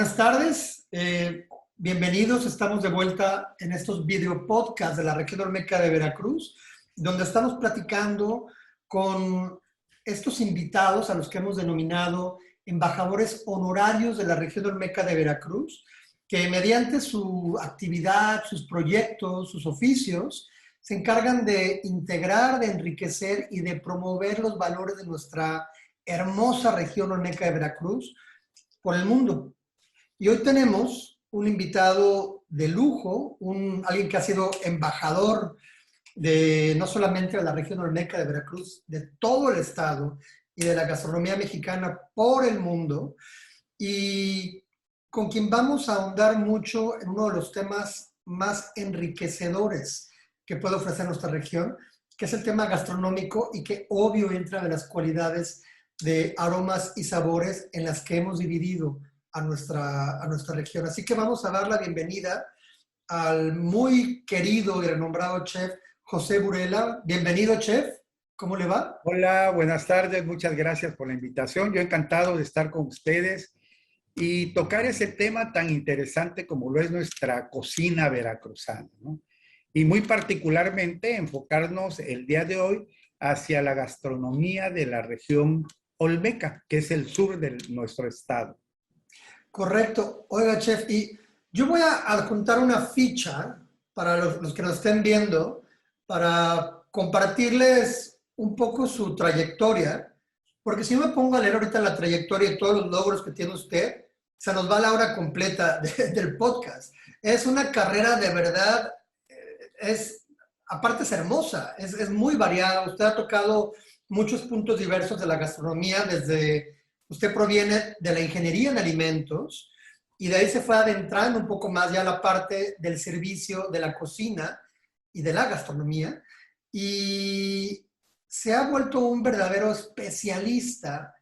Buenas tardes, bienvenidos. Estamos de vuelta en estos video podcasts de la región olmeca de Veracruz, donde estamos platicando con estos invitados a los que hemos denominado embajadores honorarios de la región olmeca de Veracruz, que mediante su actividad, sus proyectos, sus oficios, se encargan de integrar, de enriquecer y de promover los valores de nuestra hermosa región olmeca de Veracruz por el mundo. Y hoy tenemos un invitado de lujo, alguien que ha sido embajador de no solamente de la región olmeca de Veracruz, de todo el estado y de la gastronomía mexicana por el mundo, y con quien vamos a ahondar mucho en uno de los temas más enriquecedores que puede ofrecer nuestra región, que es el tema gastronómico y que obvio entra de las cualidades de aromas y sabores en las que hemos dividido a nuestra región. Así que vamos a dar la bienvenida al muy querido y renombrado chef José Burela. Bienvenido, chef. ¿Cómo le va? Hola, buenas tardes. Muchas gracias por la invitación. Yo encantado de estar con ustedes y tocar ese tema tan interesante como lo es nuestra cocina veracruzana, ¿no? Y muy particularmente enfocarnos el día de hoy hacia la gastronomía de la región olmeca, que es el sur de nuestro estado. Correcto. Oiga, chef, y yo voy a adjuntar una ficha para los que nos estén viendo, para compartirles un poco su trayectoria, porque si yo me pongo a leer ahorita la trayectoria y todos los logros que tiene usted, se nos va la hora completa del podcast. Es una carrera de verdad, aparte es hermosa, es muy variada. Usted ha tocado muchos puntos diversos de la gastronomía, usted proviene de la ingeniería en alimentos y de ahí se fue adentrando un poco más ya a la parte del servicio, de la cocina y de la gastronomía, y se ha vuelto un verdadero especialista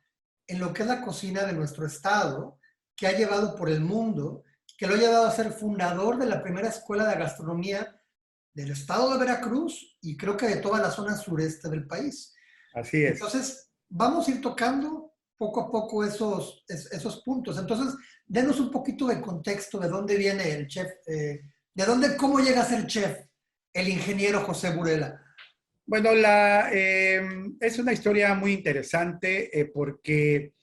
en lo que es la cocina de nuestro estado, que ha llevado por el mundo, que lo ha llevado a ser fundador de la primera escuela de gastronomía del estado de Veracruz y creo que de toda la zona sureste del país. Así es. Entonces, vamos a ir tocando poco a poco esos puntos. Entonces, denos un poquito de contexto de dónde viene el chef, cómo llega a ser chef el ingeniero José Burela. Bueno, es una historia muy interesante porque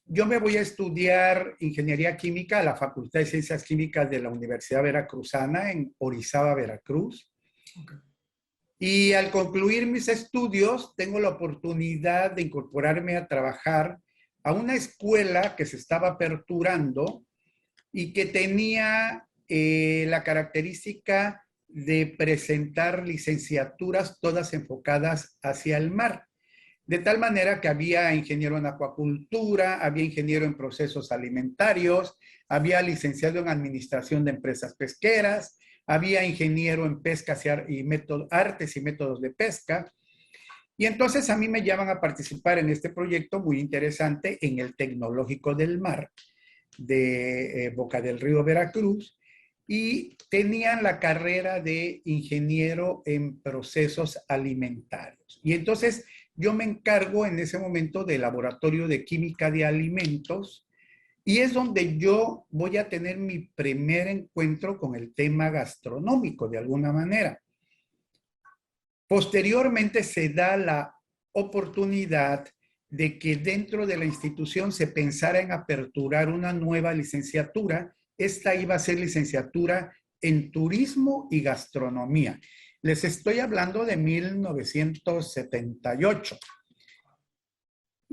yo me voy a estudiar ingeniería química a la Facultad de Ciencias Químicas de la Universidad Veracruzana en Orizaba, Veracruz. Okay. Y al concluir mis estudios, tengo la oportunidad de incorporarme a trabajar a una escuela que se estaba aperturando y que tenía la característica de presentar licenciaturas todas enfocadas hacia el mar. De tal manera que había ingeniero en acuacultura, había ingeniero en procesos alimentarios, había licenciado en administración de empresas pesqueras, había ingeniero en pescas y artes y métodos de pesca. Y entonces a mí me llaman a participar en este proyecto muy interesante en el Tecnológico del Mar de Boca del Río, Veracruz, y tenían la carrera de ingeniero en procesos alimentarios. Y entonces yo me encargo en ese momento del laboratorio de química de alimentos y es donde yo voy a tener mi primer encuentro con el tema gastronómico de alguna manera. Posteriormente se da la oportunidad de que dentro de la institución se pensara en aperturar una nueva licenciatura. Esta iba a ser licenciatura en turismo y gastronomía. Les estoy hablando de 1978.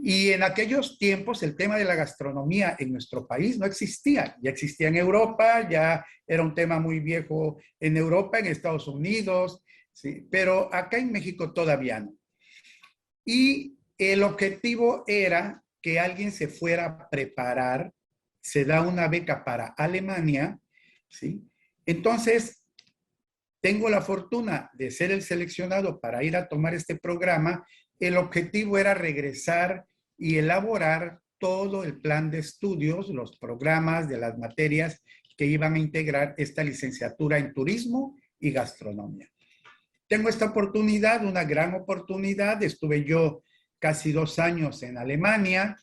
Y en aquellos tiempos el tema de la gastronomía en nuestro país no existía. Ya existía en Europa, ya era un tema muy viejo en Europa, en Estados Unidos, ¿sí? Pero acá en México todavía no. Y el objetivo era que alguien se fuera a preparar, se da una beca para Alemania, ¿sí? Entonces, tengo la fortuna de ser el seleccionado para ir a tomar este programa. El objetivo era regresar y elaborar todo el plan de estudios, los programas de las materias que iban a integrar esta licenciatura en turismo y gastronomía. Tengo esta oportunidad, una gran oportunidad. Estuve yo casi 2 años en Alemania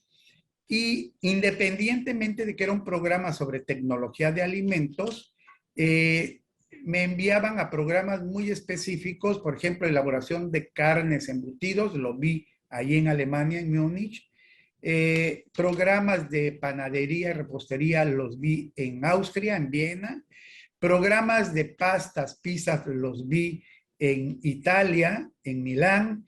Y independientemente de que era un programa sobre tecnología de alimentos, me enviaban a programas muy específicos, por ejemplo, elaboración de carnes, embutidos, lo vi ahí en Alemania, en Múnich. Programas de panadería y repostería los vi en Austria, en Viena. Programas de pastas, pizzas los vi en Italia, en Milán.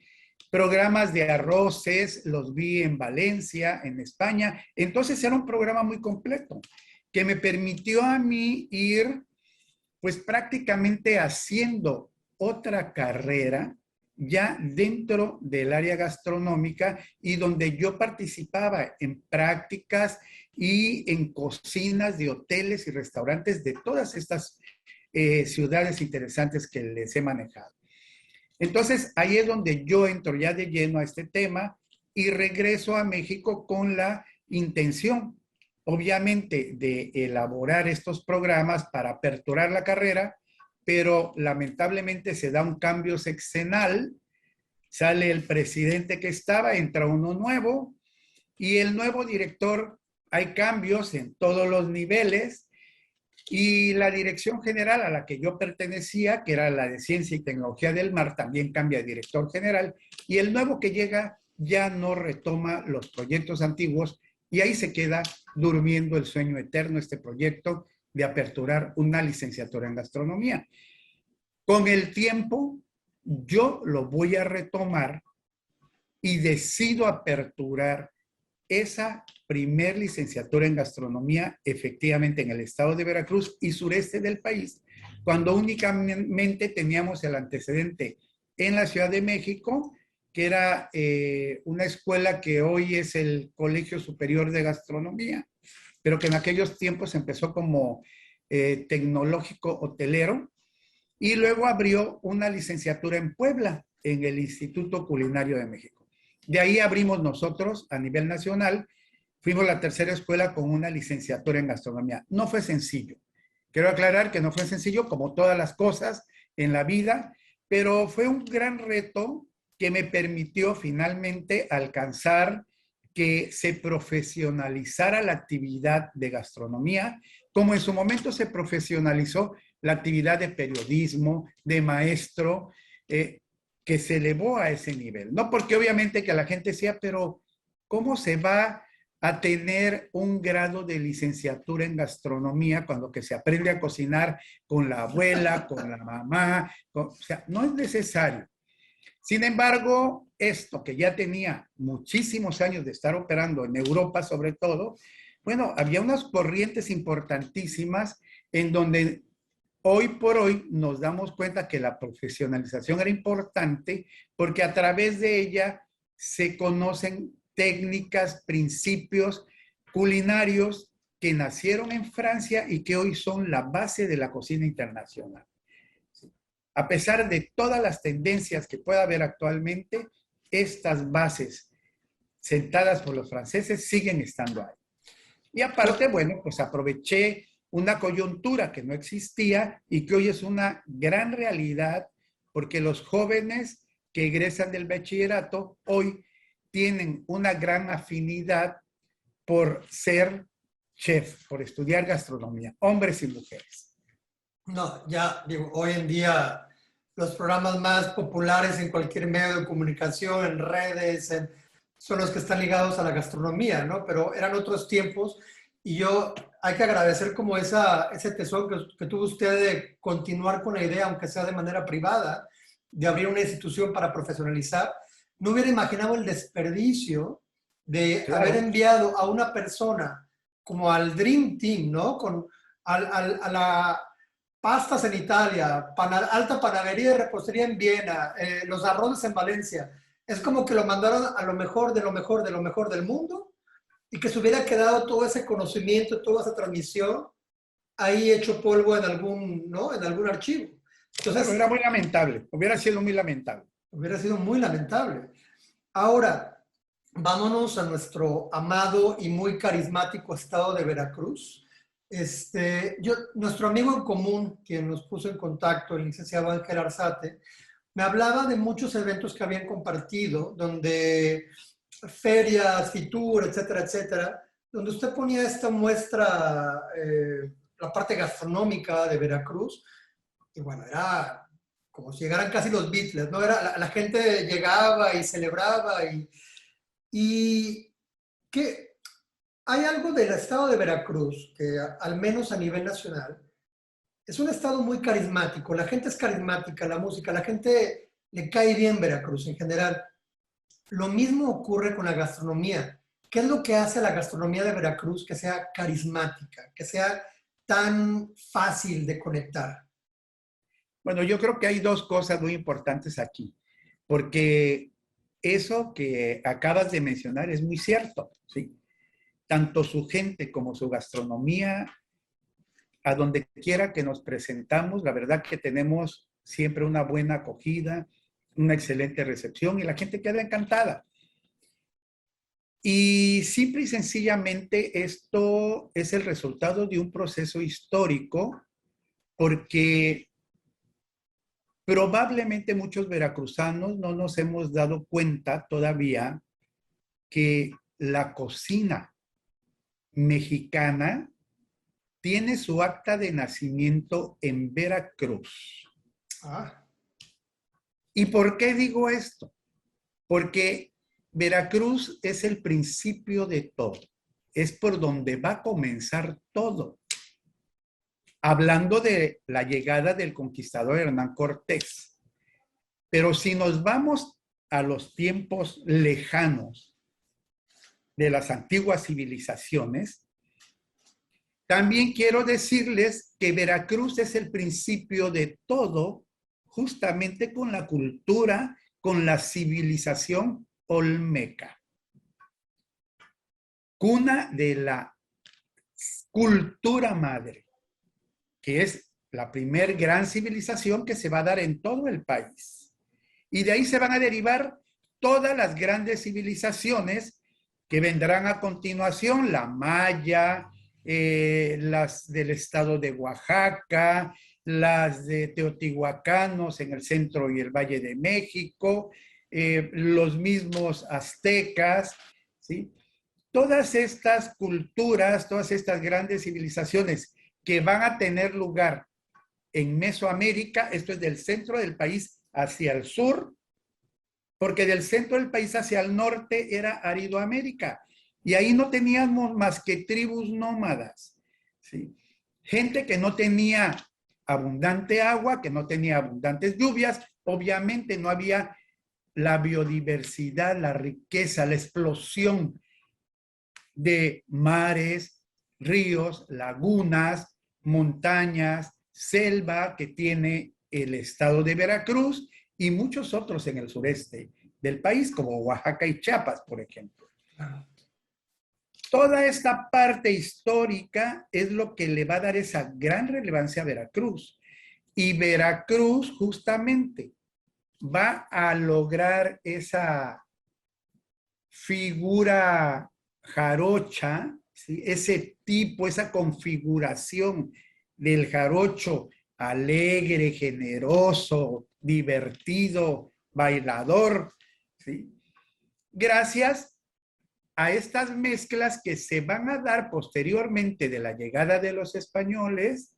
Programas de arroces los vi en Valencia, en España. Entonces era un programa muy completo que me permitió a mí ir pues prácticamente haciendo otra carrera ya dentro del área gastronómica y donde yo participaba en prácticas y en cocinas de hoteles y restaurantes de todas estas ciudades interesantes que les he manejado. Entonces, ahí es donde yo entro ya de lleno a este tema y regreso a México con la intención, obviamente, de elaborar estos programas para aperturar la carrera, pero lamentablemente se da un cambio sexenal, sale el presidente que estaba, entra uno nuevo y el nuevo director, hay cambios en todos los niveles. Y la dirección general a la que yo pertenecía, que era la de Ciencia y Tecnología del Mar, también cambia de director general. Y el nuevo que llega ya no retoma los proyectos antiguos y ahí se queda durmiendo el sueño eterno este proyecto de aperturar una licenciatura en gastronomía. Con el tiempo, yo lo voy a retomar y decido aperturar esa primer licenciatura en gastronomía efectivamente en el estado de Veracruz y sureste del país, cuando únicamente teníamos el antecedente en la Ciudad de México, que era una escuela que hoy es el Colegio Superior de Gastronomía, pero que en aquellos tiempos empezó como tecnológico hotelero y luego abrió una licenciatura en Puebla, en el Instituto Culinario de México. De ahí abrimos nosotros a nivel nacional, fuimos la tercera escuela con una licenciatura en gastronomía. No fue sencillo. Quiero aclarar que no fue sencillo, como todas las cosas en la vida, pero fue un gran reto que me permitió finalmente alcanzar que se profesionalizara la actividad de gastronomía, como en su momento se profesionalizó la actividad de periodismo, de maestro, que se elevó a ese nivel. No porque obviamente que la gente decía, pero ¿cómo se va a tener un grado de licenciatura en gastronomía cuando que se aprende a cocinar con la abuela, con la mamá? O sea, no es necesario. Sin embargo, esto que ya tenía muchísimos años de estar operando en Europa sobre todo, bueno, había unas corrientes importantísimas en donde hoy por hoy nos damos cuenta que la profesionalización era importante porque a través de ella se conocen técnicas, principios culinarios que nacieron en Francia y que hoy son la base de la cocina internacional. A pesar de todas las tendencias que pueda haber actualmente, estas bases sentadas por los franceses siguen estando ahí. Y aparte, bueno, pues aproveché una coyuntura que no existía y que hoy es una gran realidad porque los jóvenes que egresan del bachillerato hoy tienen una gran afinidad por ser chef, por estudiar gastronomía, hombres y mujeres. No, ya digo, hoy en día los programas más populares en cualquier medio de comunicación, en redes, son los que están ligados a la gastronomía, ¿no? Pero eran otros tiempos y yo hay que agradecer como ese tesoro que tuvo usted de continuar con la idea, aunque sea de manera privada, de abrir una institución para profesionalizar. No hubiera imaginado el desperdicio de haber enviado a una persona como al Dream Team, ¿no? A la pastas en Italia, alta panadería y repostería en Viena, los arroces en Valencia. Es como que lo mandaron a lo mejor de lo mejor de lo mejor del mundo y que se hubiera quedado todo ese conocimiento, toda esa transmisión ahí hecho polvo en algún, ¿no? En algún archivo. Entonces, claro, era muy lamentable, hubiera sido muy lamentable. Hubiera sido muy lamentable. Ahora, vámonos a nuestro amado y muy carismático estado de Veracruz. Nuestro amigo en común, quien nos puso en contacto, el licenciado Ángel Arzate, me hablaba de muchos eventos que habían compartido, donde ferias, Fitur, etcétera, etcétera, donde usted ponía esta muestra, la parte gastronómica de Veracruz, y bueno, era como si llegaran casi los Beatles, ¿no? La gente llegaba y celebraba y que hay algo del estado de Veracruz que al menos a nivel nacional es un estado muy carismático, la gente es carismática, la música, la gente le cae bien Veracruz en general. Lo mismo ocurre con la gastronomía. ¿Qué es lo que hace a la gastronomía de Veracruz que sea carismática, que sea tan fácil de conectar? Bueno, yo creo que hay dos cosas muy importantes aquí, porque eso que acabas de mencionar es muy cierto, ¿sí? Tanto su gente como su gastronomía, a donde quiera que nos presentamos, la verdad que tenemos siempre una buena acogida, una excelente recepción y la gente queda encantada. Y simple y sencillamente esto es el resultado de un proceso histórico porque probablemente muchos veracruzanos no nos hemos dado cuenta todavía que la cocina mexicana tiene su acta de nacimiento en Veracruz. Ah, ¿Y por qué digo esto? Porque Veracruz es el principio de todo. Es por donde va a comenzar todo. Hablando de la llegada del conquistador Hernán Cortés. Pero si nos vamos a los tiempos lejanos de las antiguas civilizaciones, también quiero decirles que Veracruz es el principio de todo, justamente con la cultura, con la civilización olmeca. Cuna de la cultura madre, que es la primer gran civilización que se va a dar en todo el país. Y de ahí se van a derivar todas las grandes civilizaciones que vendrán a continuación, la maya, las del estado de Oaxaca, las de teotihuacanos en el centro y el Valle de México, los mismos aztecas, ¿sí? Todas estas culturas, todas estas grandes civilizaciones que van a tener lugar en Mesoamérica, esto es del centro del país hacia el sur, porque del centro del país hacia el norte era Aridoamérica, y ahí no teníamos más que tribus nómadas, ¿sí? Gente que no tenía abundante agua, que no tenía abundantes lluvias, obviamente no había la biodiversidad, la riqueza, la explosión de mares, ríos, lagunas, montañas, selva que tiene el estado de Veracruz y muchos otros en el sureste del país, como Oaxaca y Chiapas, por ejemplo. Toda esta parte histórica es lo que le va a dar esa gran relevancia a Veracruz. Y Veracruz justamente va a lograr esa figura jarocha, ¿sí? Ese tipo, esa configuración del jarocho alegre, generoso, divertido, bailador, ¿sí? Gracias a estas mezclas que se van a dar posteriormente de la llegada de los españoles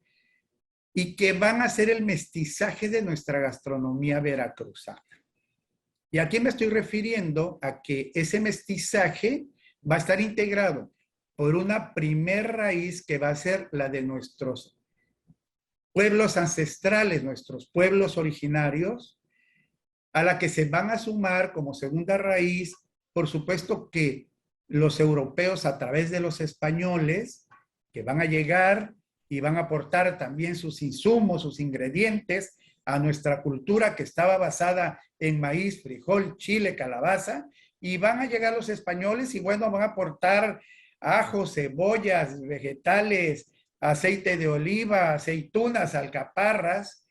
y que van a ser el mestizaje de nuestra gastronomía veracruzana. ¿Y a qué me estoy refiriendo? A que ese mestizaje va a estar integrado por una primer raíz que va a ser la de nuestros pueblos ancestrales, nuestros pueblos originarios, a la que se van a sumar como segunda raíz, por supuesto que los europeos a través de los españoles, que van a llegar y van a aportar también sus insumos, sus ingredientes a nuestra cultura que estaba basada en maíz, frijol, chile, calabaza, y van a llegar los españoles y bueno, van a aportar ajos, cebollas, vegetales, aceite de oliva, aceitunas, alcaparras,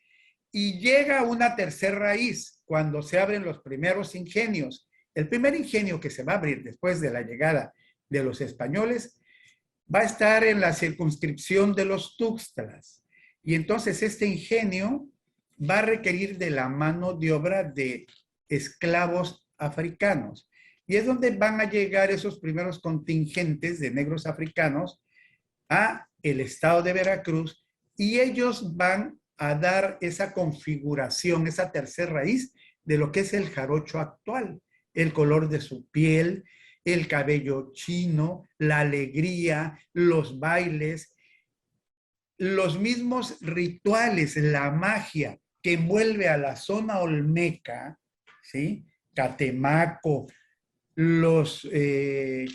y llega una tercera raíz cuando se abren los primeros ingenios. El primer ingenio que se va a abrir después de la llegada de los españoles va a estar en la circunscripción de los Tuxtlas. Y entonces este ingenio va a requerir de la mano de obra de esclavos africanos. Y es donde van a llegar esos primeros contingentes de negros africanos a el estado de Veracruz y ellos van a dar esa configuración, esa tercera raíz de lo que es el jarocho actual, el color de su piel, el cabello chino, la alegría, los bailes, los mismos rituales, la magia que envuelve a la zona olmeca, ¿sí? Catemaco, los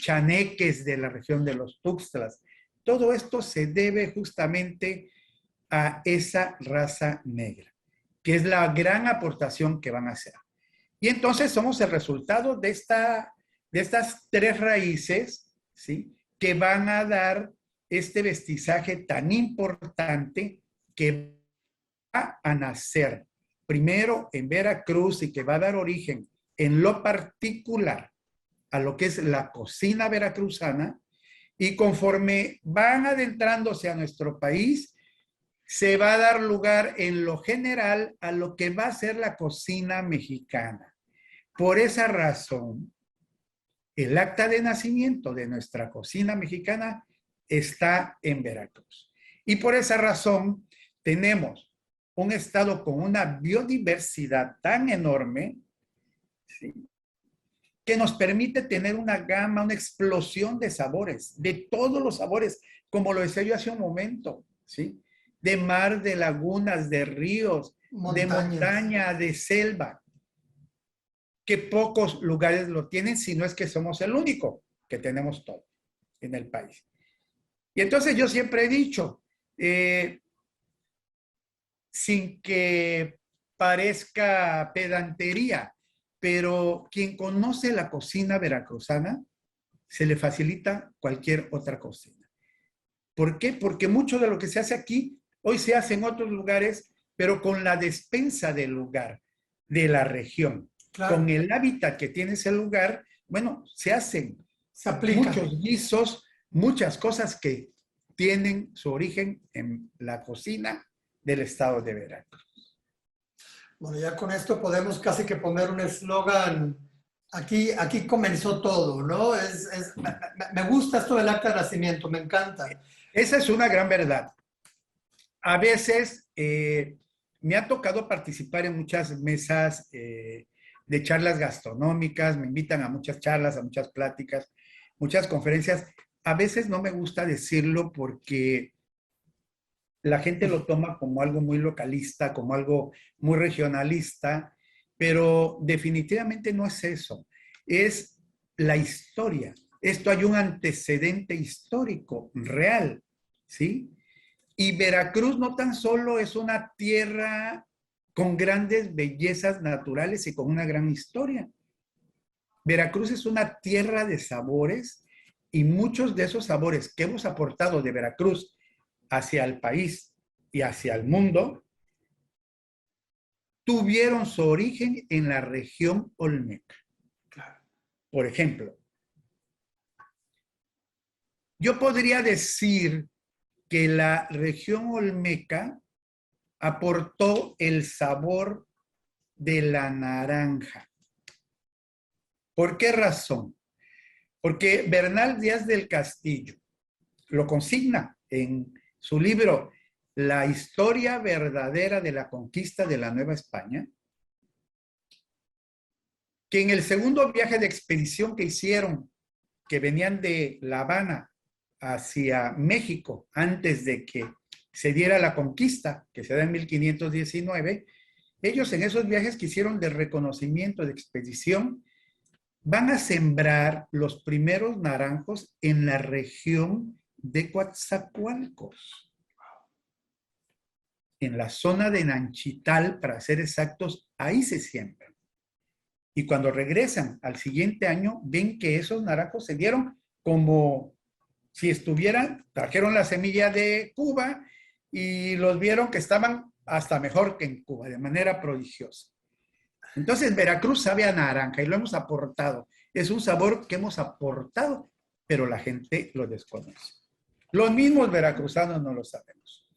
chaneques de la región de los Tuxtlas. Todo esto se debe justamente a esa raza negra, que es la gran aportación que van a hacer. Y entonces somos el resultado de estas tres raíces, ¿sí? Que van a dar este vestizaje tan importante que va a nacer primero en Veracruz y que va a dar origen en lo particular a lo que es la cocina veracruzana, y conforme van adentrándose a nuestro país, se va a dar lugar en lo general a lo que va a ser la cocina mexicana. Por esa razón, el acta de nacimiento de nuestra cocina mexicana está en Veracruz. Y por esa razón tenemos un estado con una biodiversidad tan enorme, ¿sí?, que nos permite tener una gama, una explosión de sabores, de todos los sabores, como lo decía yo hace un momento, ¿sí? De mar, de lagunas, de ríos, de montaña, de selva, que pocos lugares lo tienen, si no es que somos el único que tenemos todo en el país. Y entonces yo siempre he dicho, sin que parezca pedantería, pero quien conoce la cocina veracruzana, se le facilita cualquier otra cocina. ¿Por qué? Porque mucho de lo que se hace aquí, hoy se hace en otros lugares, pero con la despensa del lugar, de la región. Claro. Con el hábitat que tiene ese lugar, bueno, se hacen muchos guisos, muchas cosas que tienen su origen en la cocina del estado de Veracruz. Bueno, ya con esto podemos casi que poner un eslogan, aquí comenzó todo, ¿no? Me gusta esto del acta de nacimiento, me encanta. Esa es una gran verdad. A veces me ha tocado participar en muchas mesas de charlas gastronómicas, me invitan a muchas charlas, a muchas pláticas, muchas conferencias. A veces no me gusta decirlo porque la gente lo toma como algo muy localista, como algo muy regionalista, pero definitivamente no es eso. Es la historia. Esto hay un antecedente histórico real, ¿sí? Y Veracruz no tan solo es una tierra con grandes bellezas naturales y con una gran historia. Veracruz es una tierra de sabores y muchos de esos sabores que hemos aportado de Veracruz hacia el país y hacia el mundo, tuvieron su origen en la región olmeca. Por ejemplo, yo podría decir que la región olmeca aportó el sabor de la naranja. ¿Por qué razón? Porque Bernal Díaz del Castillo lo consigna en su libro La historia verdadera de la conquista de la Nueva España, que en el segundo viaje de expedición que hicieron, que venían de La Habana hacia México antes de que se diera la conquista, que se da en 1519, ellos en esos viajes que hicieron de reconocimiento de expedición, van a sembrar los primeros naranjos en la región de Coatzacoalcos, en la zona de Nanchital, para ser exactos, ahí se siembran. Y cuando regresan al siguiente año, ven que esos naranjos se dieron como si estuvieran, trajeron la semilla de Cuba y los vieron que estaban hasta mejor que en Cuba, de manera prodigiosa. Entonces, Veracruz sabe a naranja y lo hemos aportado. Es un sabor que hemos aportado, pero la gente lo desconoce. Los mismos veracruzanos no lo sabemos.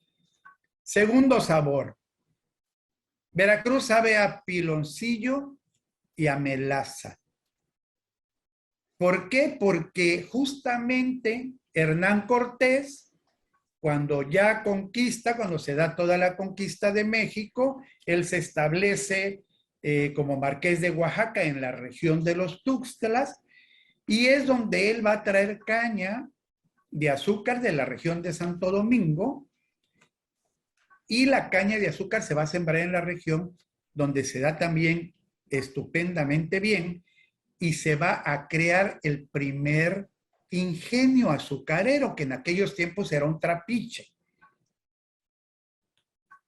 Segundo sabor. Veracruz sabe a piloncillo y a melaza. ¿Por qué? Porque justamente Hernán Cortés, cuando ya conquista, cuando se da toda la conquista de México, él se establece como marqués de Oaxaca en la región de los Tuxtlas, y es donde él va a traer caña de azúcar de la región de Santo Domingo, y la caña de azúcar se va a sembrar en la región donde se da también estupendamente bien, y se va a crear el primer ingenio azucarero, que en aquellos tiempos era un trapiche.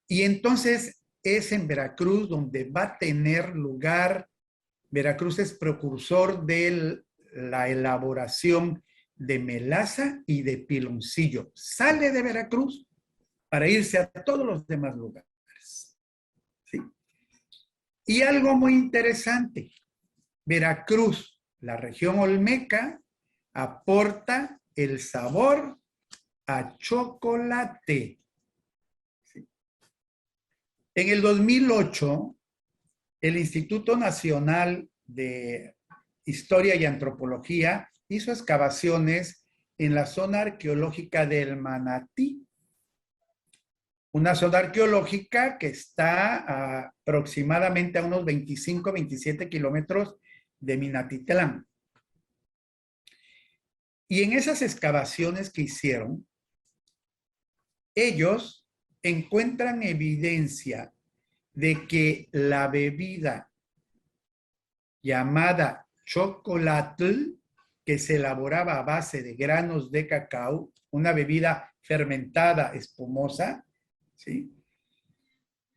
Y entonces es en Veracruz donde va a tener lugar. Veracruz es precursor de la elaboración de melaza y de piloncillo. Sale de Veracruz para irse a todos los demás lugares. ¿Sí? Y algo muy interesante, Veracruz, la región olmeca, aporta el sabor a chocolate. ¿Sí? En el 2008, el Instituto Nacional de Historia y Antropología hizo excavaciones en la zona arqueológica del Manatí, una zona arqueológica que está aproximadamente a unos 25, 27 kilómetros de Minatitlán. Y en esas excavaciones que hicieron, ellos encuentran evidencia de que la bebida llamada chocolatl, que se elaboraba a base de granos de cacao, una bebida fermentada espumosa, ¿sí?,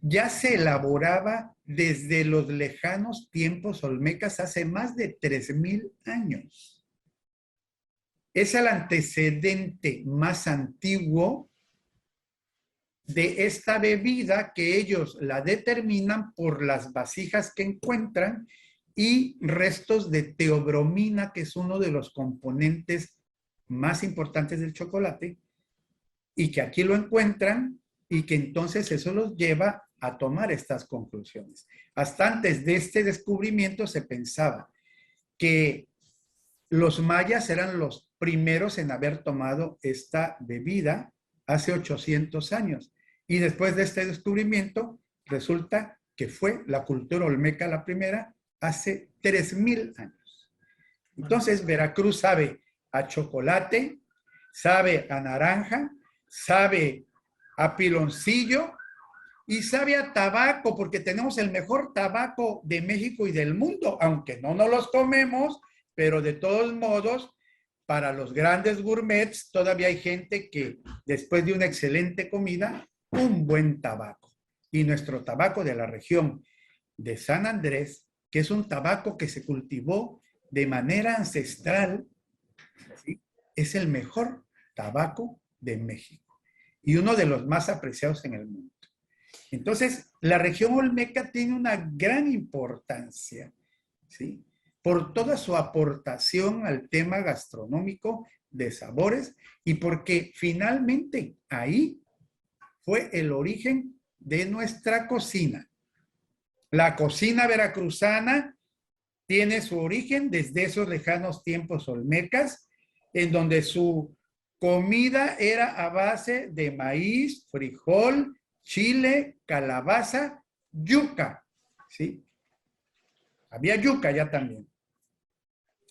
ya se elaboraba desde los lejanos tiempos olmecas, hace más de 3,000 años. Es el antecedente más antiguo de esta bebida, que ellos la determinan por las vasijas que encuentran y restos de teobromina, que es uno de los componentes más importantes del chocolate, y que aquí lo encuentran, y que entonces eso los lleva a tomar estas conclusiones. Hasta antes de este descubrimiento se pensaba que los mayas eran los primeros en haber tomado esta bebida hace 800 años. Y después de este descubrimiento, resulta que fue la cultura olmeca la primera hace 3,000 años. Entonces, Veracruz sabe a chocolate, sabe a naranja, sabe a piloncillo y sabe a tabaco, porque tenemos el mejor tabaco de México y del mundo, aunque no nos los comemos, pero de todos modos, para los grandes gourmets, todavía hay gente que después de una excelente comida, un buen tabaco. Y nuestro tabaco de la región de San Andrés, que es un tabaco que se cultivó de manera ancestral, ¿sí?, es el mejor tabaco de México y uno de los más apreciados en el mundo. Entonces, la región olmeca tiene una gran importancia, ¿sí?, por toda su aportación al tema gastronómico de sabores, y porque finalmente ahí fue el origen de nuestra cocina. La cocina veracruzana tiene su origen desde esos lejanos tiempos olmecas, en donde su comida era a base de maíz, frijol, chile, calabaza, yuca, ¿sí? Había yuca ya también.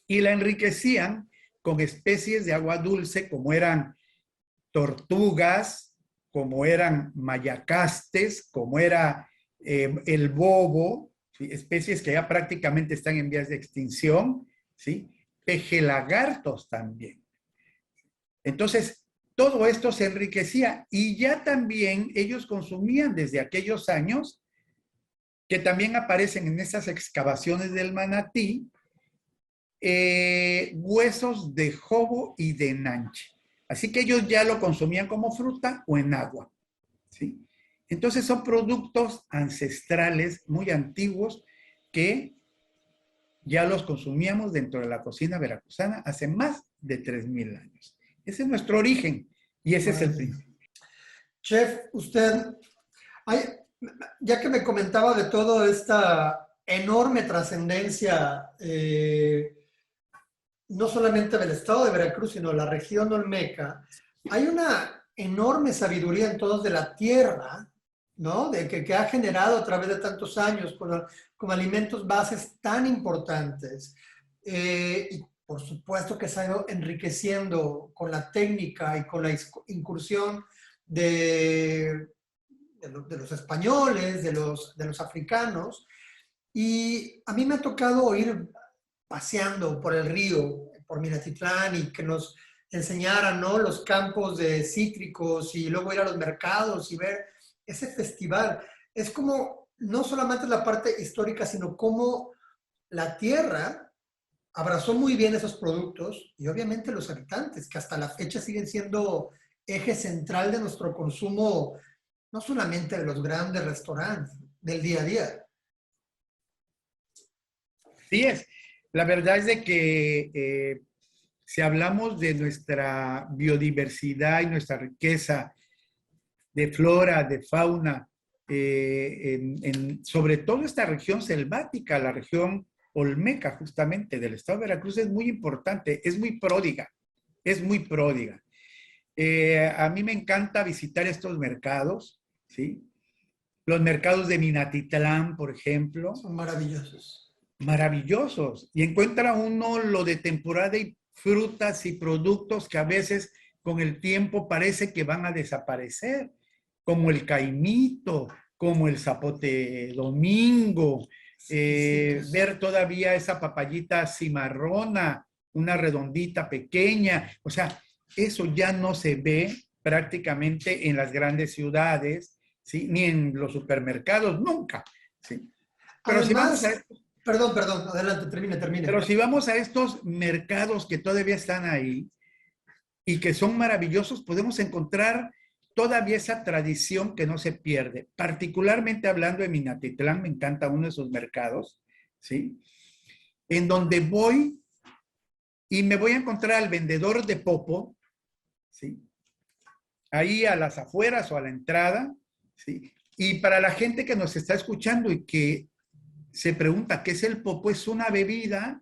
Y la enriquecían con especies de agua dulce, como eran tortugas, como eran mayacastes, como era el bobo, ¿sí?, especies que ya prácticamente están en vías de extinción, ¿sí?, pejelagartos también. Entonces, todo esto se enriquecía, y ya también ellos consumían desde aquellos años, que también aparecen en estas excavaciones del Manatí, huesos de jobo y de nanche. Así que ellos ya lo consumían como fruta o en agua, ¿sí? Entonces son productos ancestrales muy antiguos que ya los consumíamos dentro de la cocina veracruzana hace más de 3,000 años. Ese es nuestro origen y ese es el principio. Chef, usted, ya que me comentaba de toda esta enorme trascendencia no solamente del estado de Veracruz, sino la región olmeca, hay una enorme sabiduría en todos de la tierra, ¿no? Que ha generado a través de tantos años con alimentos bases tan importantes. Y por supuesto que se ha ido enriqueciendo con la técnica y con la incursión de los españoles, de los africanos. Y a mí me ha tocado ir paseando por el río, por Minatitlán, y que nos enseñaran, ¿no?, los campos de cítricos y luego ir a los mercados y ver ese festival. Es como, no solamente la parte histórica, sino cómo la tierra abrazó muy bien esos productos y obviamente los habitantes, que hasta la fecha siguen siendo eje central de nuestro consumo, no solamente de los grandes restaurantes, del día a día. Sí es. La verdad es de que si hablamos de nuestra biodiversidad y nuestra riqueza de flora, de fauna, sobre todo esta región selvática, la región olmeca justamente del estado de Veracruz es muy importante, es muy pródiga, es muy pródiga. A mí me encanta visitar estos mercados, ¿sí? Los mercados de Minatitlán, por ejemplo. Son maravillosos. Maravillosos. Y encuentra uno lo de temporada y frutas y productos que a veces con el tiempo parece que van a desaparecer, como el caimito, como el zapote domingo, ver todavía esa papayita cimarrona, una redondita pequeña, o sea, eso ya no se ve prácticamente en las grandes ciudades, ¿sí? Ni en los supermercados, nunca, ¿sí? Pero si vamos a... Perdón, adelante, termine. Pero si vamos a estos mercados que todavía están ahí y que son maravillosos, podemos encontrar todavía esa tradición que no se pierde. Particularmente hablando de Minatitlán, me encanta uno de esos mercados, ¿sí? En donde voy y me voy a encontrar al vendedor de popo, ¿sí? Ahí a las afueras o a la entrada, ¿sí? Y para la gente que nos está escuchando y que se pregunta qué es el popo, es una bebida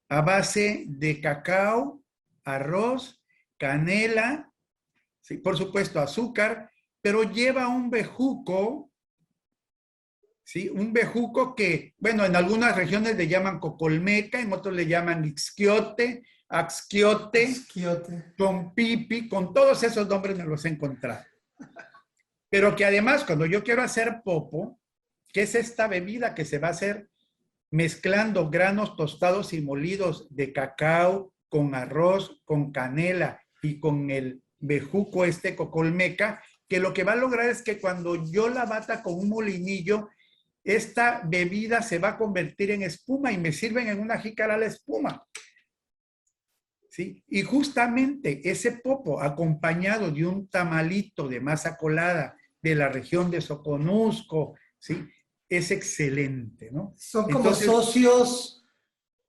a base de cacao, arroz, canela, sí, por supuesto azúcar, pero lleva un bejuco, ¿sí? Un bejuco que, bueno, en algunas regiones le llaman cocolmeca, en otros le llaman ixquiote, axquiote, chompipi, con todos esos nombres me los he encontrado. Pero que además, cuando yo quiero hacer popo, que es esta bebida que se va a hacer mezclando granos tostados y molidos de cacao con arroz, con canela y con el bejuco cocolmeca, que lo que va a lograr es que cuando yo la bata con un molinillo, esta bebida se va a convertir en espuma y me sirven en una jícara la espuma. ¿Sí? Y justamente ese popo acompañado de un tamalito de masa colada de la región de Soconusco, ¿sí? Es excelente, ¿no? Son como socios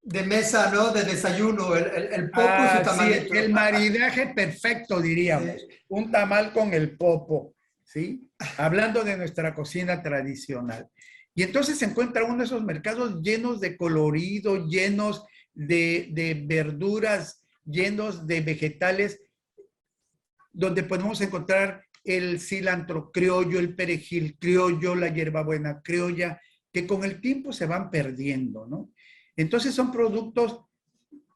de mesa, ¿no? De desayuno, el popo y su tamalito. Sí, el maridaje perfecto, diríamos. Sí. Un tamal con el popo, ¿sí? Hablando de nuestra cocina tradicional. Y entonces se encuentra uno de esos mercados llenos de colorido, llenos de verduras, llenos de vegetales, donde podemos encontrar el cilantro criollo, el perejil criollo, la hierbabuena criolla, que con el tiempo se van perdiendo, ¿no? Entonces son productos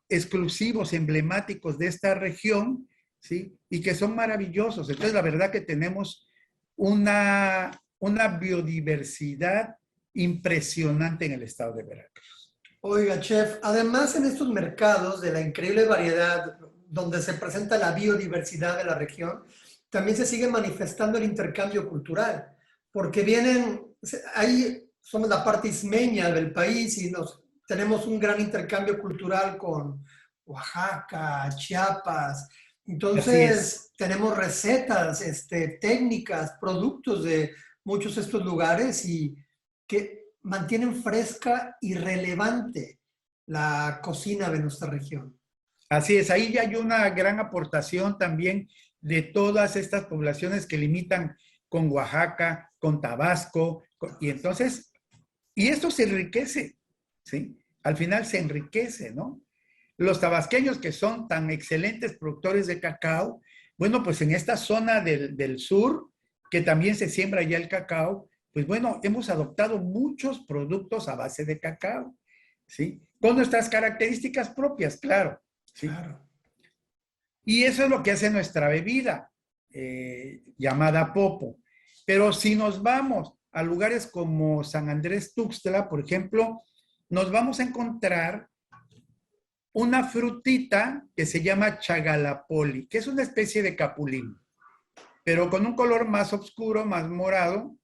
exclusivos, emblemáticos de esta región, ¿sí? Y que son maravillosos. Entonces la verdad que tenemos una biodiversidad impresionante en el estado de Veracruz. Oiga, chef, además en estos mercados de la increíble variedad donde se presenta la biodiversidad de la región, también se sigue manifestando el intercambio cultural, porque ahí somos la parte ismeña del país y tenemos un gran intercambio cultural con Oaxaca, Chiapas. Entonces, tenemos recetas, técnicas, productos de muchos de estos lugares y que mantienen fresca y relevante la cocina de nuestra región. Así es, ahí ya hay una gran aportación también de todas estas poblaciones que limitan con Oaxaca, con Tabasco, y entonces, y esto se enriquece, ¿sí? Al final se enriquece, ¿no? Los tabasqueños que son tan excelentes productores de cacao, bueno, pues en esta zona del sur, que también se siembra ya el cacao, pues bueno, hemos adoptado muchos productos a base de cacao, ¿sí? Con nuestras características propias, claro, ¿sí? Claro. Y eso es lo que hace nuestra bebida, llamada Popo. Pero si nos vamos a lugares como San Andrés Tuxtla, por ejemplo, nos vamos a encontrar una frutita que se llama chagalapoli, que es una especie de capulín, pero con un color más oscuro, más morado,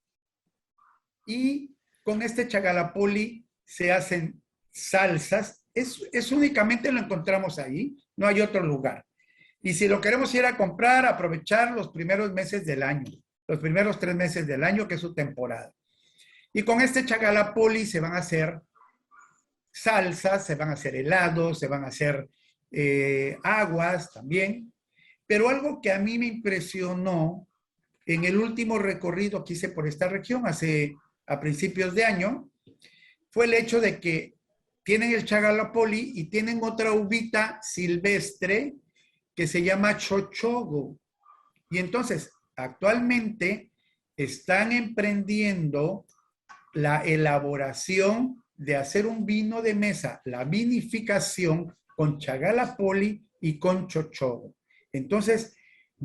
y con este chagalapoli se hacen salsas. Es únicamente lo encontramos ahí, no hay otro lugar. Y si lo queremos ir a comprar, aprovechar los primeros meses del año, los primeros 3 meses del año, que es su temporada. Y con este chagalapoli se van a hacer salsas, se van a hacer helados, se van a hacer aguas también. Pero algo que a mí me impresionó en el último recorrido que hice por esta región a principios de año, fue el hecho de que tienen el chagalapoli y tienen otra uvita silvestre que se llama chochogo. Y entonces, actualmente están emprendiendo la elaboración de hacer un vino de mesa, la vinificación con chagalapoli y con chochogo. Entonces,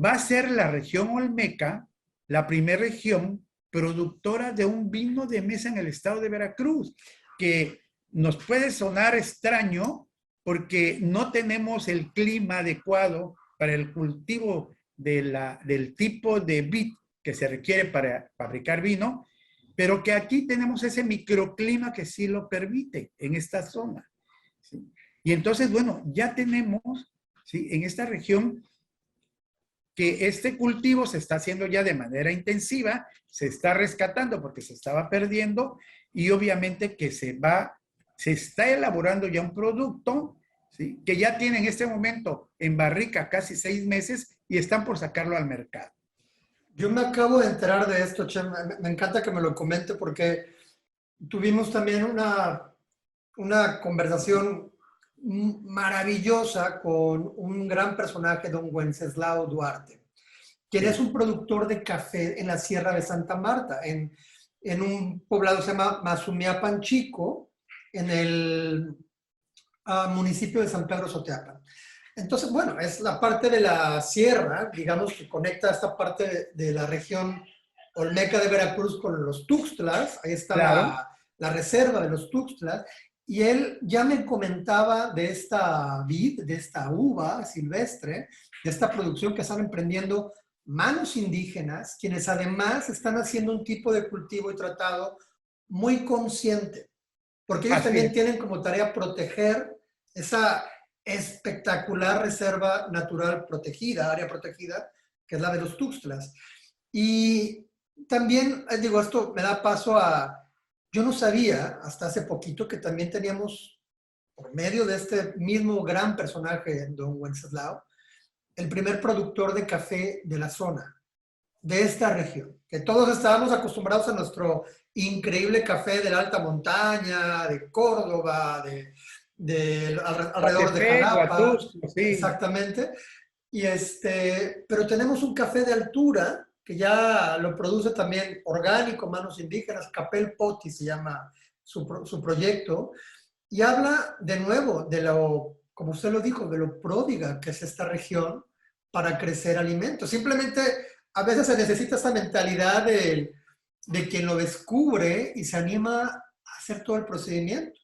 va a ser la región Olmeca la primera región productora de un vino de mesa en el estado de Veracruz, que nos puede sonar extraño porque no tenemos el clima adecuado para el cultivo del tipo de vid que se requiere para fabricar vino, pero que aquí tenemos ese microclima que sí lo permite en esta zona, ¿sí? Y entonces, bueno, ya tenemos, ¿sí?, en esta región que este cultivo se está haciendo ya de manera intensiva, se está rescatando porque se estaba perdiendo y obviamente que se está elaborando ya un producto, ¿sí?, que ya tiene en este momento en barrica casi 6 meses y están por sacarlo al mercado. Yo me acabo de enterar de esto, Che. Me encanta que me lo comente porque tuvimos también una conversación maravillosa con un gran personaje, don Wenceslao Duarte, quien es un productor de café en la Sierra de Santa Marta, en un poblado que se llama Mazumiapan Chico, en el municipio de San Pedro Soteapan. Entonces, bueno, es la parte de la sierra, digamos, que conecta esta parte de la región Olmeca de Veracruz con los Tuxtlas. Ahí está Claro. la reserva de los Tuxtlas. Y él ya me comentaba de esta vid, de esta uva silvestre, de esta producción que están emprendiendo manos indígenas, quienes además están haciendo un tipo de cultivo y tratado muy consciente, porque ellos Así también es. tienen como tarea proteger esa espectacular reserva natural protegida, área protegida, que es la de los Tuxtlas. Y también, digo, esto me da paso yo no sabía hasta hace poquito que también teníamos, por medio de este mismo gran personaje, don Wenceslao, el primer productor de café de la zona, de esta región, que todos estábamos acostumbrados a nuestro increíble café de la alta montaña, de Córdoba, alrededor de Guatepec, Jalapa, Huatusco, sí. exactamente. Pero tenemos un café de altura que ya lo produce también orgánico, manos indígenas, Capel Poti se llama su proyecto, y habla de nuevo de como usted lo dijo, de lo pródiga que es esta región para crecer alimentos. Simplemente a veces se necesita esa mentalidad de quien lo descubre y se anima a hacer todo el procedimiento.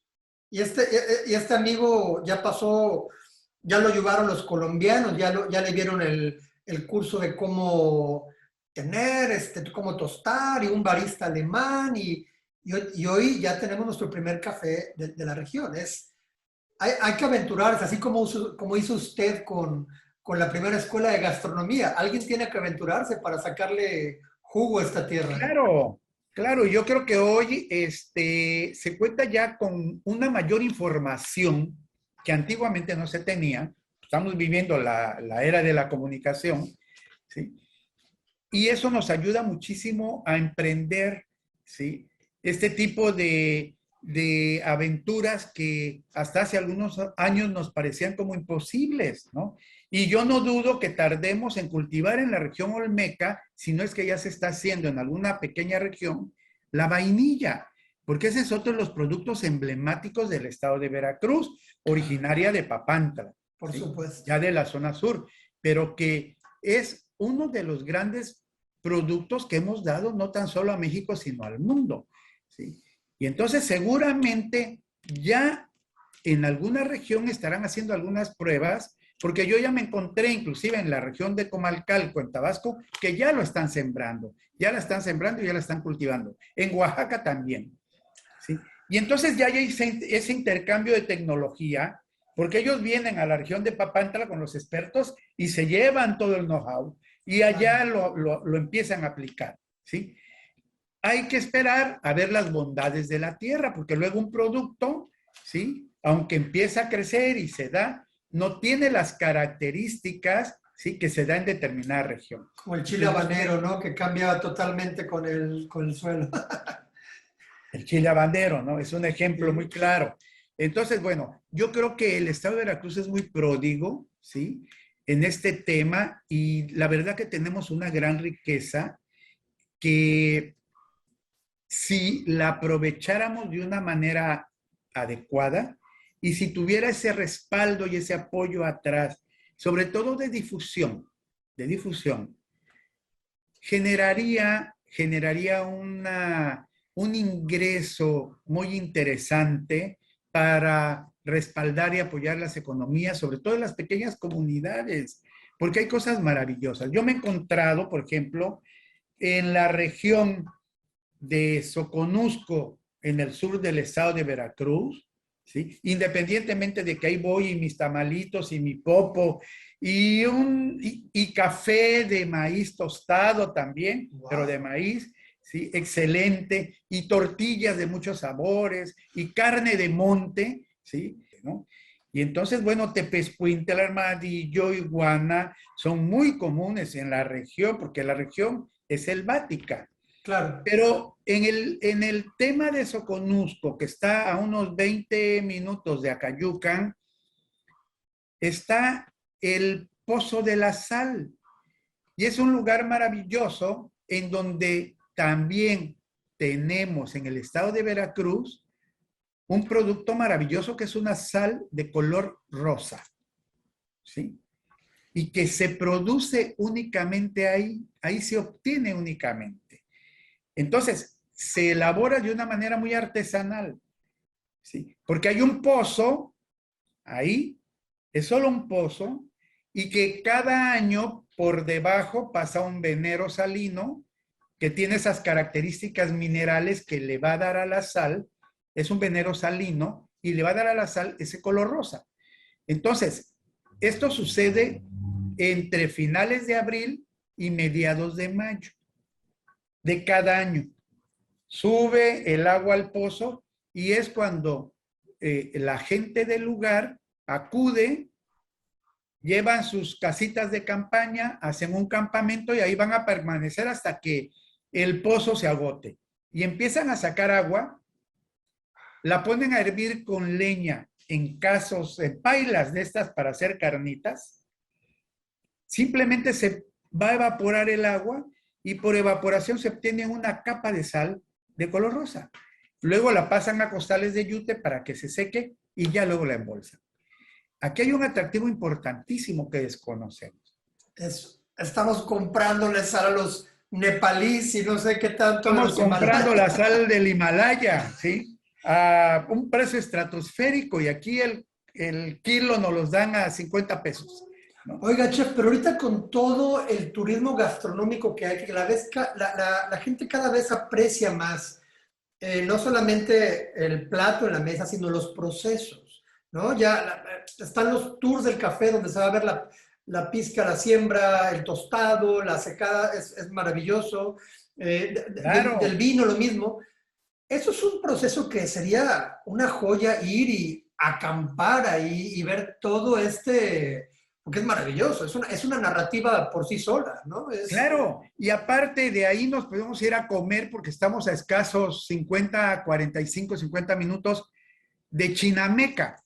Y este amigo ya pasó, ya lo llevaron los colombianos, ya le dieron el curso de cómo cómo tostar, y un barista alemán, y hoy ya tenemos nuestro primer café de la región. Hay que aventurarse, así como hizo usted con la primera escuela de gastronomía. Alguien tiene que aventurarse para sacarle jugo a esta tierra. Claro, claro, yo creo que hoy se cuenta ya con una mayor información que antiguamente no se tenía. Estamos viviendo la era de la comunicación, ¿sí? Y eso nos ayuda muchísimo a emprender, ¿sí?, este tipo de aventuras que hasta hace algunos años nos parecían como imposibles, ¿no? Y yo no dudo que tardemos en cultivar en la región olmeca, si no es que ya se está haciendo en alguna pequeña región, la vainilla, porque ese es otro de los productos emblemáticos del estado de Veracruz, originaria de Papantla, Por ¿sí? supuesto. Ya de la zona sur, pero que es uno de los grandes productos que hemos dado no tan solo a México, sino al mundo, ¿sí? Y entonces seguramente ya en alguna región estarán haciendo algunas pruebas, porque yo ya me encontré inclusive en la región de Comalcalco, en Tabasco, que ya lo están sembrando, ya la están sembrando y ya la están cultivando. En Oaxaca también, ¿sí? Y entonces ya hay ese intercambio de tecnología, porque ellos vienen a la región de Papantla con los expertos y se llevan todo el know-how y allá lo empiezan a aplicar, ¿sí? Hay que esperar a ver las bondades de la tierra, porque luego un producto, ¿sí? Aunque empieza a crecer y se da, no tiene las características, ¿sí? Que se da en determinada región. Como el chile habanero, ¿no? Que cambia totalmente con el suelo. El chile habanero, ¿no? Es un ejemplo Sí. muy claro. Entonces, bueno, yo creo que el estado de Veracruz es muy pródigo, ¿sí? En este tema y la verdad que tenemos una gran riqueza que si la aprovecháramos de una manera adecuada y si tuviera ese respaldo y ese apoyo atrás, sobre todo de difusión, generaría un ingreso muy interesante para respaldar y apoyar las economías, sobre todo en las pequeñas comunidades, porque hay cosas maravillosas. Yo me he encontrado, por ejemplo, en la región de Soconusco, en el sur del estado de Veracruz, ¿sí? Independientemente de que ahí voy y mis tamalitos y mi popo y café de maíz tostado también, wow, pero de maíz, ¿sí? Excelente, y tortillas de muchos sabores, y carne de monte, ¿sí? ¿No? Y entonces, bueno, Tepezpuintel, Armadillo, Iguana son muy comunes en la región, porque la región es selvática. Claro. Pero en el tema de Soconusco, que está a unos 20 minutos de Acayucan, está el Pozo de la Sal. Y es un lugar maravilloso en donde también tenemos en el estado de Veracruz un producto maravilloso que es una sal de color rosa, ¿sí? Y que se produce únicamente ahí se obtiene únicamente. Entonces, se elabora de una manera muy artesanal, ¿sí? Porque hay un pozo ahí, es solo un pozo, y que cada año por debajo pasa un venero salino que tiene esas características minerales que le va a dar a la sal, es un venero salino, y le va a dar a la sal ese color rosa. Entonces, esto sucede entre finales de abril y mediados de mayo de cada año. Sube el agua al pozo y es cuando la gente del lugar acude, llevan sus casitas de campaña, hacen un campamento y ahí van a permanecer hasta que el pozo se agote. Y empiezan a sacar agua, la ponen a hervir con leña en pailas de estas para hacer carnitas. Simplemente se va a evaporar el agua y por evaporación se obtiene una capa de sal de color rosa. Luego la pasan a costales de yute para que se seque y ya luego la embolsan. Aquí hay un atractivo importantísimo que desconocemos. Estamos comprándole sal a los nepalíes y no sé qué tanto. Estamos comprando la sal del Himalaya, ¿sí? A un precio estratosférico y aquí el kilo nos los dan a 50 pesos. ¿No? Oiga, chef, pero ahorita con todo el turismo gastronómico que hay, que la gente cada vez aprecia más no solamente el plato en la mesa, sino los procesos, ¿no? Ya están los tours del café donde se va a ver la pizca, la siembra, el tostado, la secada, es maravilloso. Claro. Del vino lo mismo. Eso es un proceso que sería una joya ir y acampar ahí y ver todo este porque es maravilloso, es una narrativa por sí sola, ¿no? Claro, y aparte de ahí nos podemos ir a comer porque estamos a escasos 50, 45, 50 minutos de Chinameca.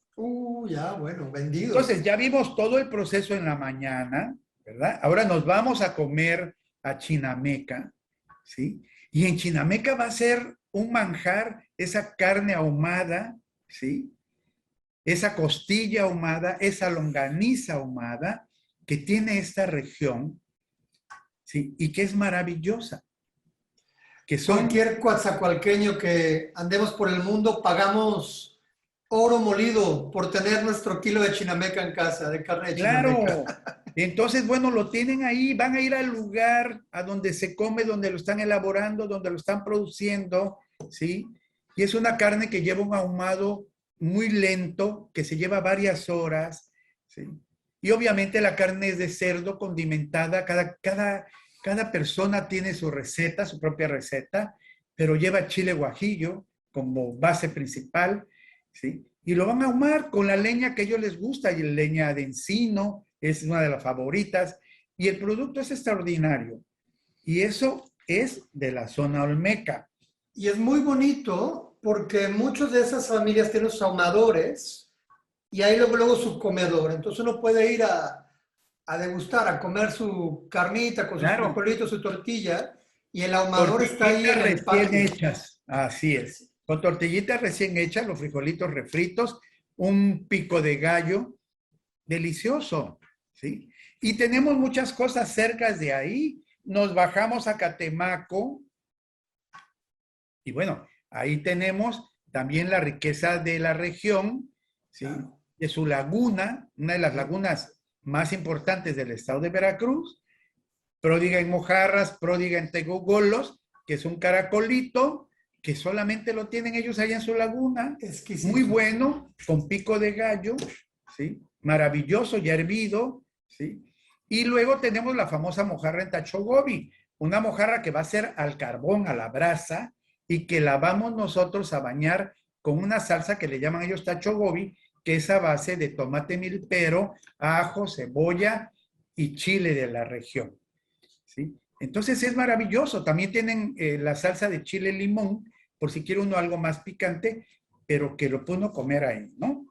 Ya, bueno, vendidos. Entonces, ya vimos todo el proceso en la mañana, ¿verdad? Ahora nos vamos a comer a Chinameca, ¿sí? Y en Chinameca va a ser un manjar esa carne ahumada, ¿sí? Esa costilla ahumada, esa longaniza ahumada que tiene esta región, ¿sí? Y que es maravillosa. Que son, Cualquier coatzacoalqueño que andemos por el mundo pagamos oro molido por tener nuestro kilo de chinameca en casa, de carne de chinameca. claro. Entonces, bueno, lo tienen ahí, van a ir al lugar a donde se come, donde lo están elaborando, donde lo están produciendo, ¿sí? Y es una carne que lleva un ahumado muy lento, que se lleva varias horas, ¿sí? Y obviamente la carne es de cerdo condimentada, cada persona tiene su receta, su propia receta, pero lleva chile guajillo como base principal, ¿sí? Y lo van a ahumar con la leña que a ellos les gusta, y leña de encino es una de las favoritas, y el producto es extraordinario. Y eso es de la zona olmeca. Y es muy bonito porque muchas de esas familias tienen sus ahumadores y hay luego su comedor. Entonces uno puede ir a degustar, a comer su carnita con sus Claro, frijolitos, su tortilla, y el ahumador está ahí tortillitas en el recién patio. hechas, así es. Con tortillitas recién hechas, los frijolitos refritos, un pico de gallo, delicioso, ¿sí? Y tenemos muchas cosas cerca de ahí. Nos bajamos a Catemaco y bueno, ahí tenemos también la riqueza de la región, ¿sí? Claro. De su laguna, una de las lagunas más importantes del estado de Veracruz, pródiga en mojarras, pródiga en tegogolos, que es un caracolito que solamente lo tienen ellos allá en su laguna, muy Exquisito. bueno, con pico de gallo, ¿sí? Maravilloso, ya hervido, ¿sí? Y luego tenemos la famosa mojarra en Tachogobi, una mojarra que va a ser al carbón, a la brasa, y que la vamos nosotros a bañar con una salsa que le llaman ellos Tachogobi, que es a base de tomate milpero, ajo, cebolla y chile de la región, ¿sí? Entonces es maravilloso. También tienen la salsa de chile limón, por si quiere uno algo más picante, pero que lo puede uno comer ahí, ¿no?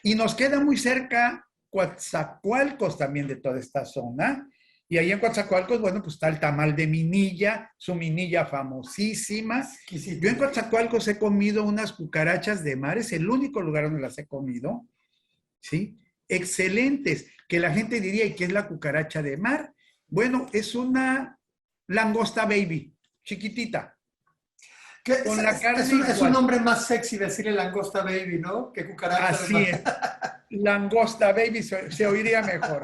Y nos queda muy cerca Coatzacoalcos también de toda esta zona. Y ahí en Coatzacoalcos, bueno, pues está el tamal de Minilla, su Minilla famosísima. Exquisito. Yo en Coatzacoalcos he comido unas cucarachas de mar, es el único lugar donde las he comido, ¿sí? Excelentes, que la gente diría, ¿y qué es la cucaracha de mar? Bueno, es una langosta baby, chiquitita, con la carne Es un igual. nombre más sexy decirle langosta baby, ¿no? Que cucaracha de Así mar. es, langosta baby se oiría mejor.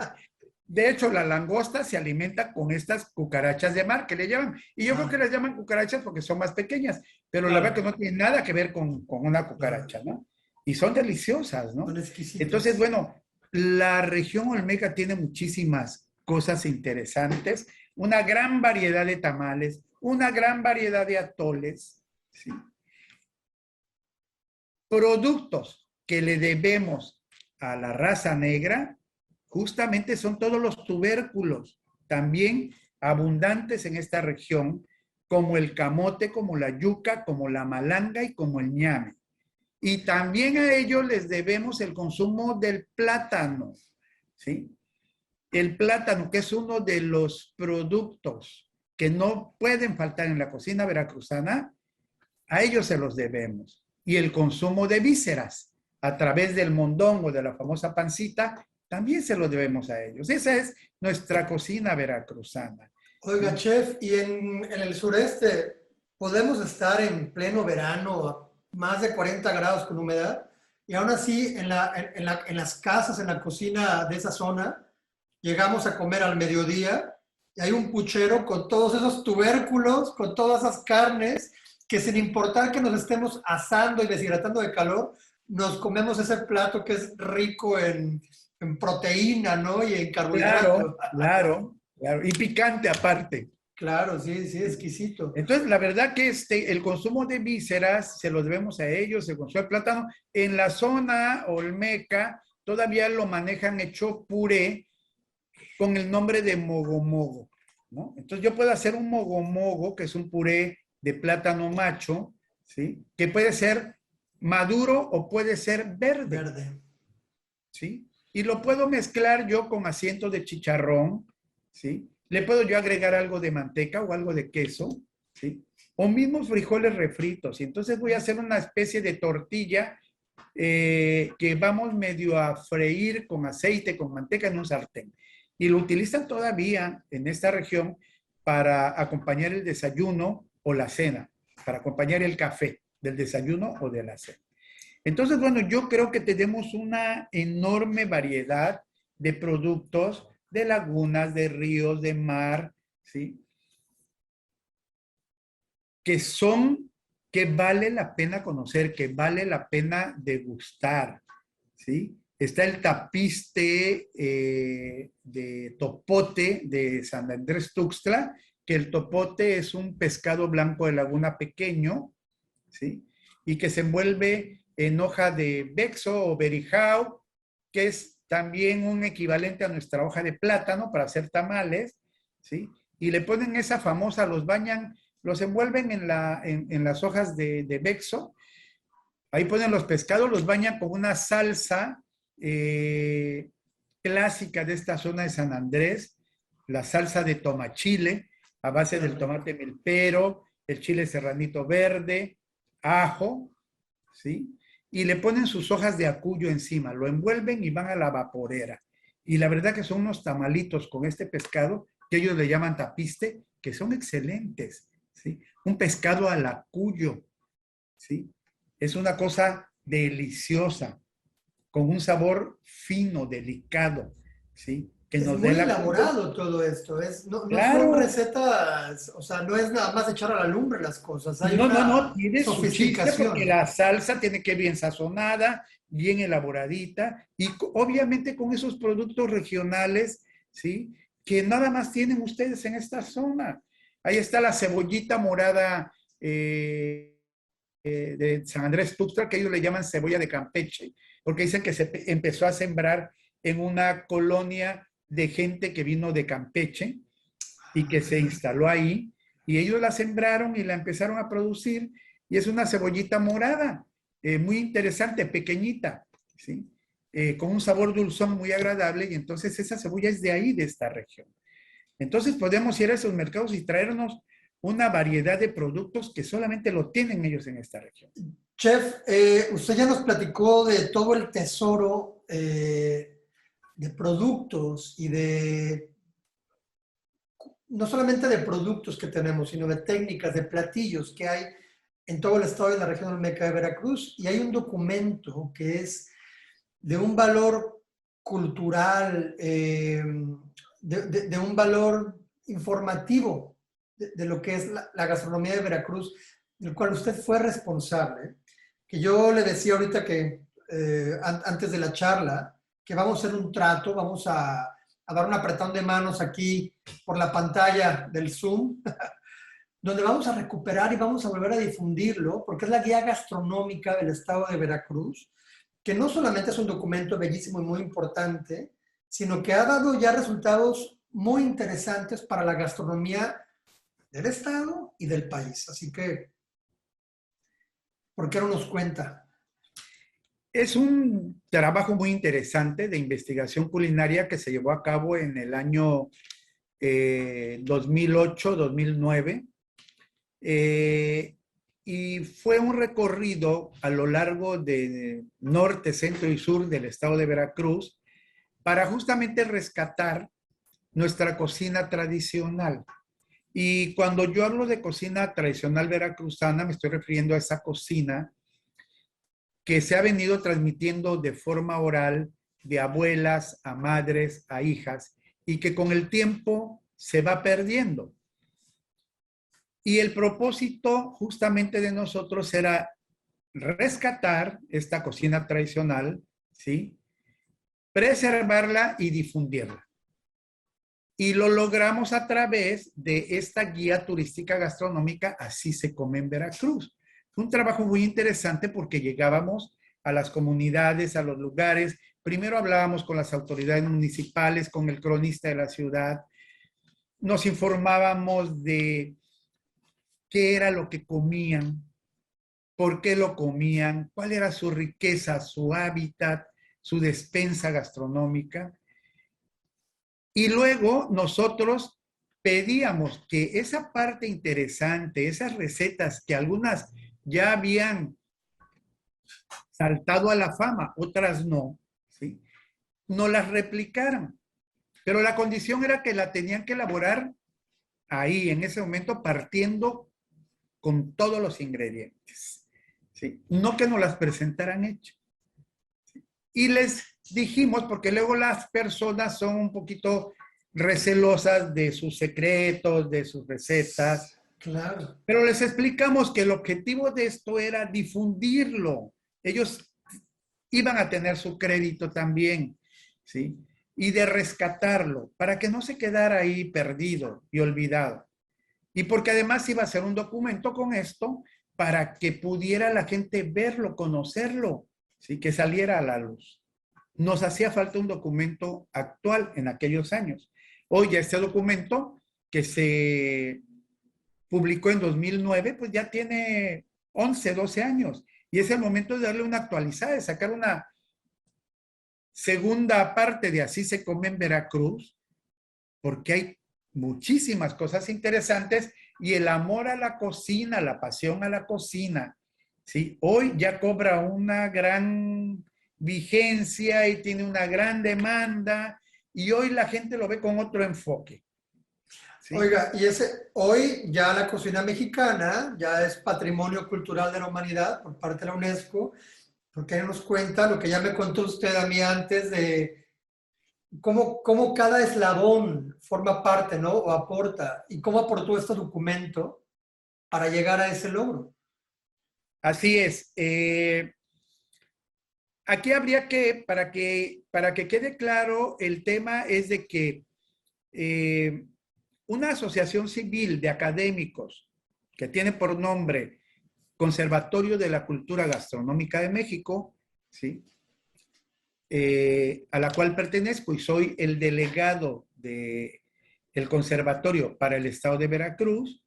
De hecho, la langosta se alimenta con estas cucarachas de mar que le llaman. Y yo creo que las llaman cucarachas porque son más pequeñas, pero la verdad que Claro, no tiene nada que ver con una claro. cucaracha, ¿no? Y son deliciosas, Son ¿no? Entonces, exquisitas. bueno, la región Olmeca tiene muchísimas cosas interesantes, una gran variedad de tamales, una gran variedad de atoles, ¿sí? Productos que le debemos a la raza negra, justamente son todos los tubérculos, también abundantes en esta región, como el camote, como la yuca, como la malanga y como el ñame. Y también a ellos les debemos el consumo del plátano, ¿sí? El plátano, que es uno de los productos que no pueden faltar en la cocina veracruzana, a ellos se los debemos. Y el consumo de vísceras a través del mondongo, de la famosa pancita, también se lo debemos a ellos. Esa es nuestra cocina veracruzana, Oiga, ¿no? chef, y en el sureste podemos estar en pleno verano a más de 40 grados con humedad y aún así en las casas, en la cocina de esa zona, llegamos a comer al mediodía y hay un puchero con todos esos tubérculos, con todas esas carnes, que sin importar que nos estemos asando y deshidratando de calor, nos comemos ese plato que es rico en proteína, ¿no? Y en carbohidrato. Claro, claro, claro. Y picante aparte. Claro, sí, sí, exquisito. Entonces, la verdad que el consumo de vísceras se lo debemos a ellos, el consumo de plátano. En la zona olmeca todavía lo manejan hecho puré con el nombre de mogomogo, ¿no? Entonces yo puedo hacer un mogomogo, que es un puré de plátano macho, ¿sí? Que puede ser maduro o puede ser verde, Verde. ¿sí? Y lo puedo mezclar yo con asientos de chicharrón, ¿sí? Le puedo yo agregar algo de manteca o algo de queso, ¿sí? O mismos frijoles refritos. Y entonces voy a hacer una especie de tortilla que vamos medio a freír con aceite, con manteca en un sartén. Y lo utilizan todavía en esta región para acompañar el desayuno o la cena, para acompañar el café del desayuno o de la cena. Entonces, bueno, yo creo que tenemos una enorme variedad de productos, de lagunas, de ríos, de mar, ¿sí? Que son, que vale la pena conocer, que vale la pena degustar, ¿sí? Está el tapiste de topote de San Andrés Tuxtla, que el topote es un pescado blanco de laguna pequeño, ¿sí? Y que se envuelve en hoja de bexo o berijao, que es también un equivalente a nuestra hoja de plátano para hacer tamales, ¿sí? Y le ponen esa famosa, los bañan, los envuelven en las hojas de bexo, ahí ponen los pescados, los bañan con una salsa clásica de esta zona de San Andrés, la salsa de tomachile, a base del tomate milpero, el chile serranito verde, ajo, ¿sí? Y le ponen sus hojas de acuyo encima, lo envuelven y van a la vaporera. Y la verdad que son unos tamalitos con este pescado, que ellos le llaman tapiste, que son excelentes, ¿sí? Un pescado al acuyo, ¿sí? Es una cosa deliciosa, con un sabor fino, delicado, ¿sí? Que Es nos dé muy la... elaborado todo esto. No son Claro, recetas, o sea, no es nada más echar a la lumbre las cosas. Hay no, una tiene su chiste porque sofisticación. la salsa tiene que ir bien sazonada, bien elaboradita y obviamente con esos productos regionales, ¿sí? Que nada más tienen ustedes en esta zona. Ahí está la cebollita morada de San Andrés Tuxtla, que ellos le llaman cebolla de Campeche, porque dicen que se empezó a sembrar en una colonia de gente que vino de Campeche y que se instaló ahí, y ellos la sembraron y la empezaron a producir, y es una cebollita morada, muy interesante, pequeñita, ¿sí? Con un sabor dulzón muy agradable, y entonces esa cebolla es de ahí, de esta región. Entonces podemos ir a esos mercados y traernos una variedad de productos que solamente lo tienen ellos en esta región. Chef, usted ya nos platicó de todo el tesoro de productos y de, no solamente de productos que tenemos, sino de técnicas, de platillos que hay en todo el estado de la región olmeca de Veracruz. Y hay un documento que es de un valor cultural, de un valor informativo de lo que es la gastronomía de Veracruz, del cual usted fue responsable, que yo le decía ahorita que antes de la charla, que vamos a hacer un trato, vamos a dar un apretón de manos aquí por la pantalla del Zoom, donde vamos a recuperar y vamos a volver a difundirlo, porque es la guía gastronómica del estado de Veracruz, que no solamente es un documento bellísimo y muy importante, sino que ha dado ya resultados muy interesantes para la gastronomía del estado y del país. Así que, ¿por qué no nos cuenta? Es un trabajo muy interesante de investigación culinaria que se llevó a cabo en el año 2008-2009. Y fue un recorrido a lo largo de norte, centro y sur del estado de Veracruz para justamente rescatar nuestra cocina tradicional. Y cuando yo hablo de cocina tradicional veracruzana, me estoy refiriendo a esa cocina que se ha venido transmitiendo de forma oral de abuelas a madres a hijas y que con el tiempo se va perdiendo. Y el propósito justamente de nosotros era rescatar esta cocina tradicional, ¿sí? Preservarla y difundirla. Y lo logramos a través de esta guía turística gastronómica, Así se come en Veracruz. Fue un trabajo muy interesante porque llegábamos a las comunidades, a los lugares, primero hablábamos con las autoridades municipales, con el cronista de la ciudad, nos informábamos de qué era lo que comían, por qué lo comían, cuál era su riqueza, su hábitat, su despensa gastronómica. Y luego nosotros pedíamos que esa parte interesante, esas recetas que algunas ya habían saltado a la fama, otras no, ¿sí? No las replicaran. Pero la condición era que la tenían que elaborar ahí, en ese momento, partiendo con todos los ingredientes, ¿sí? No que nos las presentaran hechas. ¿Sí? Y les dijimos, porque luego las personas son un poquito recelosas de sus secretos, de sus recetas. Claro. Pero les explicamos que el objetivo de esto era difundirlo. Ellos iban a tener su crédito también, ¿sí? Y de rescatarlo para que no se quedara ahí perdido y olvidado. Y porque además iba a ser un documento con esto para que pudiera la gente verlo, conocerlo, ¿sí? Que saliera a la luz. Nos hacía falta un documento actual en aquellos años. Hoy ya este documento que se publicó en 2009, pues ya tiene 11, 12 años. Y es el momento de darle una actualizada, de sacar una segunda parte de Así se come en Veracruz, porque hay muchísimas cosas interesantes y el amor a la cocina, la pasión a la cocina, ¿sí? Hoy ya cobra una gran vigencia y tiene una gran demanda y hoy la gente lo ve con otro enfoque. ¿Sí? Oiga, y hoy ya la cocina mexicana ya es patrimonio cultural de la humanidad por parte de la UNESCO, porque ahí nos cuenta lo que ya me contó usted a mí antes de cómo cada eslabón forma parte, ¿no? O aporta, y cómo aportó este documento para llegar a ese logro. Así es. Aquí habría que, para que quede claro, el tema es de que una asociación civil de académicos que tiene por nombre Conservatorio de la Cultura Gastronómica de México, ¿sí? A la cual pertenezco y soy el delegado del conservatorio para el estado de Veracruz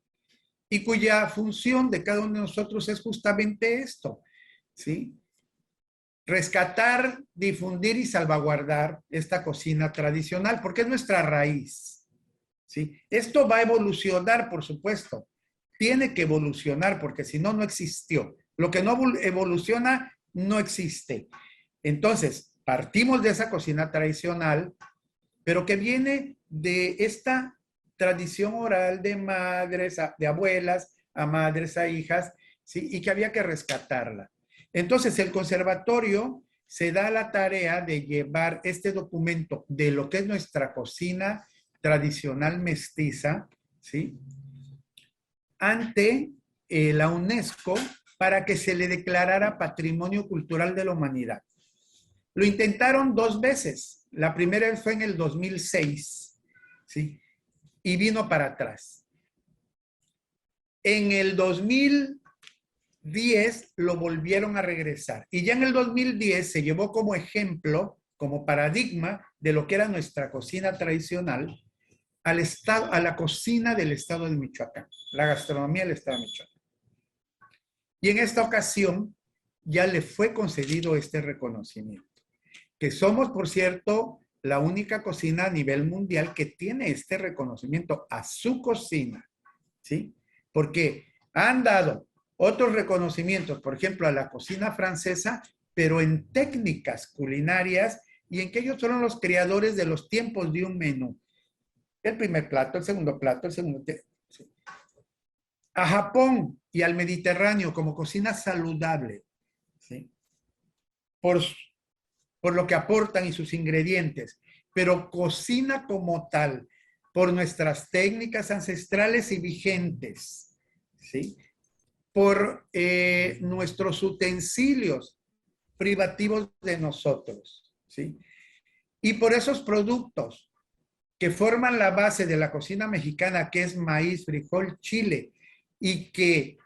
y cuya función de cada uno de nosotros es justamente esto, ¿sí? Rescatar, difundir y salvaguardar esta cocina tradicional, porque es nuestra raíz, ¿sí? Esto va a evolucionar, por supuesto. Tiene que evolucionar, porque si no, no existió. Lo que no evoluciona, no existe. Entonces, partimos de esa cocina tradicional, pero que viene de esta tradición oral de madres, de abuelas, a madres, a hijas, ¿sí? Y que había que rescatarla. Entonces, el conservatorio se da la tarea de llevar este documento de lo que es nuestra cocina tradicional mestiza, ¿sí? Ante la UNESCO para que se le declarara Patrimonio Cultural de la Humanidad. Lo intentaron 2 veces. La primera vez fue en el 2006, ¿sí? Y vino para atrás. En el 2010 lo volvieron a regresar. Y ya en el 2010 se llevó como ejemplo, como paradigma de lo que era nuestra cocina tradicional, a la cocina del estado de Michoacán, la gastronomía del estado de Michoacán. Y en esta ocasión ya le fue concedido este reconocimiento, que somos, por cierto, la única cocina a nivel mundial que tiene este reconocimiento a su cocina, ¿sí? Porque han dado otros reconocimientos, por ejemplo, a la cocina francesa, pero en técnicas culinarias y en que ellos fueron los creadores de los tiempos de un menú. El primer plato, el segundo plato, el segundo... ¿sí? A Japón y al Mediterráneo como cocina saludable, ¿sí? Por lo que aportan y sus ingredientes, pero cocina como tal, por nuestras técnicas ancestrales y vigentes, ¿sí? Por nuestros utensilios privativos de nosotros, ¿sí? Y por esos productos que forman la base de la cocina mexicana, que es maíz, frijol, chile, y que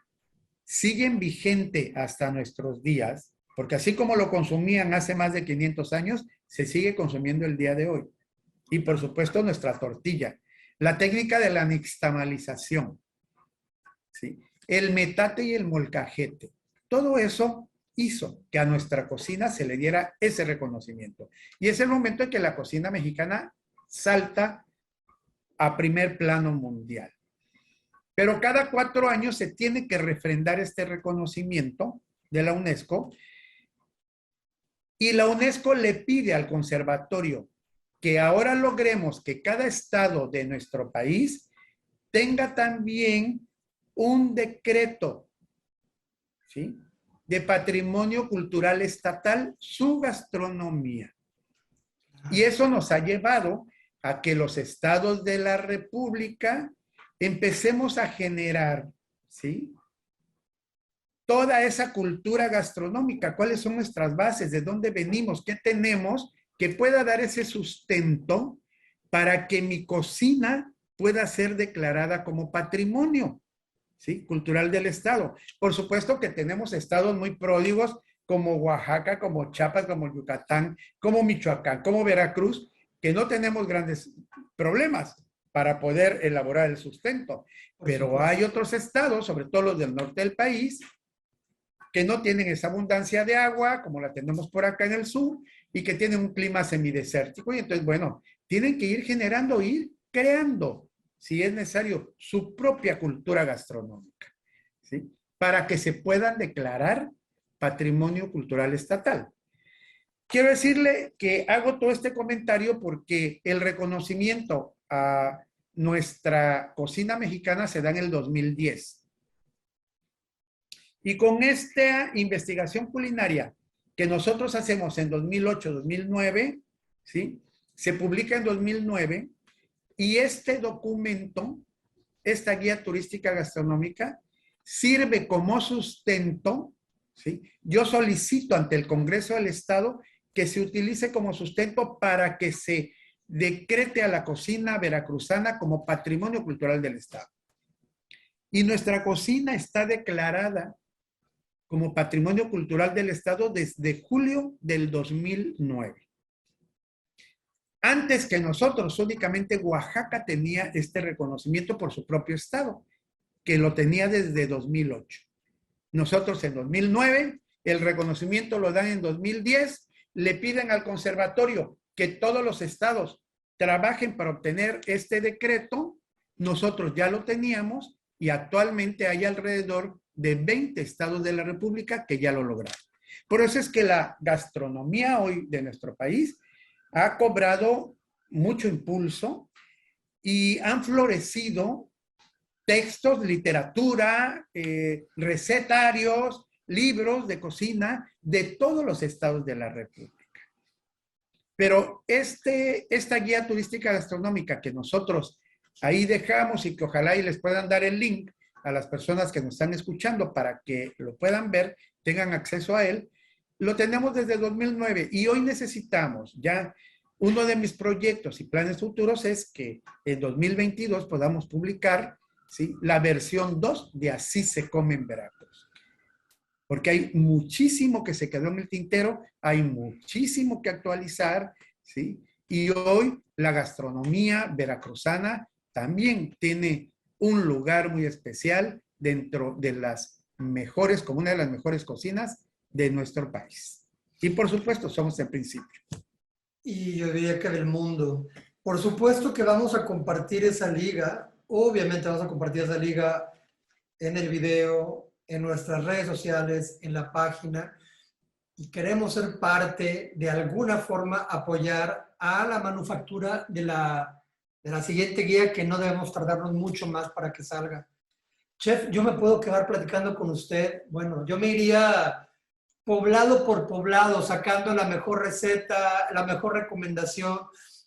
siguen vigente hasta nuestros días, porque así como lo consumían hace más de 500 años, se sigue consumiendo el día de hoy. Y por supuesto nuestra tortilla. La técnica de la nixtamalización, ¿sí? El metate y el molcajete. Todo eso hizo que a nuestra cocina se le diera ese reconocimiento. Y es el momento en que la cocina mexicana salta a primer plano mundial. Pero cada 4 años se tiene que refrendar este reconocimiento de la UNESCO y la UNESCO le pide al conservatorio que ahora logremos que cada estado de nuestro país tenga también un decreto, ¿sí?, de patrimonio cultural estatal, su gastronomía. Y eso nos ha llevado a que los estados de la República empecemos a generar, ¿sí?, toda esa cultura gastronómica. ¿Cuáles son nuestras bases? ¿De dónde venimos? ¿Qué tenemos que pueda dar ese sustento para que mi cocina pueda ser declarada como patrimonio, ¿sí?, cultural del estado? Por supuesto que tenemos estados muy pródigos como Oaxaca, como Chiapas, como Yucatán, como Michoacán, como Veracruz, que no tenemos grandes problemas para poder elaborar el sustento. Pero hay otros estados, sobre todo los del norte del país, que no tienen esa abundancia de agua como la tenemos por acá en el sur y que tienen un clima semidesértico. Y entonces, bueno, tienen que ir generando, ir creando, si es necesario, su propia cultura gastronómica, ¿sí?, para que se puedan declarar patrimonio cultural estatal. Quiero decirle que hago todo este comentario porque el reconocimiento a nuestra cocina mexicana se da en el 2010. Y con esta investigación culinaria que nosotros hacemos en 2008, 2009, ¿sí?, se publica en 2009 y este documento, esta guía turística gastronómica, sirve como sustento, ¿sí? Yo solicito ante el Congreso del Estado que se utilice como sustento para que se decrete a la cocina veracruzana como patrimonio cultural del Estado. Y nuestra cocina está declarada como patrimonio cultural del Estado desde julio del 2009. Antes que nosotros, únicamente Oaxaca tenía este reconocimiento por su propio estado, que lo tenía desde 2008. Nosotros en 2009, el reconocimiento lo dan en 2010, le piden al conservatorio que todos los estados trabajen para obtener este decreto, nosotros ya lo teníamos y actualmente hay alrededor de 20 estados de la República que ya lo lograron. Por eso es que la gastronomía hoy de nuestro país ha cobrado mucho impulso y han florecido textos, literatura, recetarios, libros de cocina de todos los estados de la República. Pero esta guía turística gastronómica que nosotros ahí dejamos y que ojalá y les puedan dar el link a las personas que nos están escuchando para que lo puedan ver, tengan acceso a él, lo tenemos desde 2009 y hoy necesitamos ya, uno de mis proyectos y planes futuros es que en 2022 podamos publicar, ¿sí?, la versión 2 de Así se come en Veracruz. Porque hay muchísimo que se quedó en el tintero, hay muchísimo que actualizar, ¿sí? Y hoy la gastronomía veracruzana también tiene un lugar muy especial dentro de las mejores, como una de las mejores cocinas de nuestro país. Y por supuesto, somos el principio. Y yo diría que del mundo. Por supuesto que vamos a compartir esa liga, obviamente vamos a compartir esa liga en el video, en nuestras redes sociales, en la página, y queremos ser parte, de alguna forma, apoyar a la manufactura de la siguiente guía, que no debemos tardarnos mucho más para que salga. Chef, yo me puedo quedar platicando con usted. Bueno, yo me iría poblado por poblado, sacando la mejor receta, la mejor recomendación,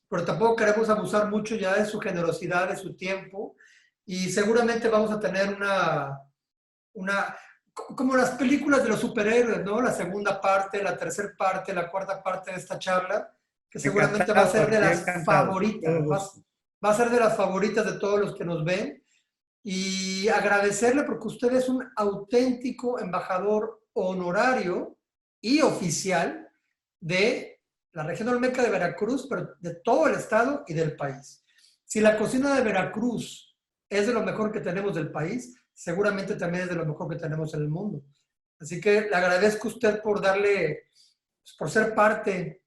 pero tampoco queremos abusar mucho ya de su generosidad, de su tiempo, y seguramente vamos a tener como las películas de los superhéroes, ¿no? La segunda parte, la tercera parte, la cuarta parte de esta charla, que seguramente va a ser de las favoritas, va a ser de las favoritas de todos los que nos ven, y agradecerle porque usted es un auténtico embajador honorario y oficial de la región olmeca de Veracruz, pero de todo el estado y del país. Si la cocina de Veracruz es de lo mejor que tenemos del país, seguramente también es de lo mejor que tenemos en el mundo. Así que le agradezco a usted por por ser parte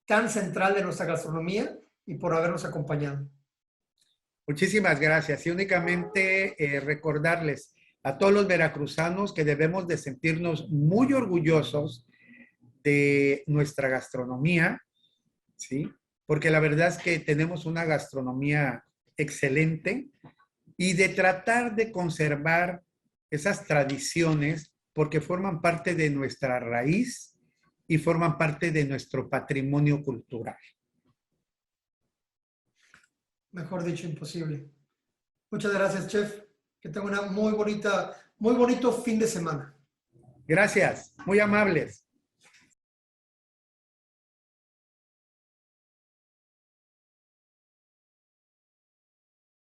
tan central de nuestra gastronomía y por habernos acompañado. Muchísimas gracias. Y únicamente recordarles a todos los veracruzanos que debemos de sentirnos muy orgullosos de nuestra gastronomía, ¿sí? Porque la verdad es que tenemos una gastronomía excelente y de tratar de conservar esas tradiciones porque forman parte de nuestra raíz y forman parte de nuestro patrimonio cultural. Mejor dicho, imposible. Muchas gracias, chef. Que tenga una muy bonito fin de semana. Gracias, muy amables.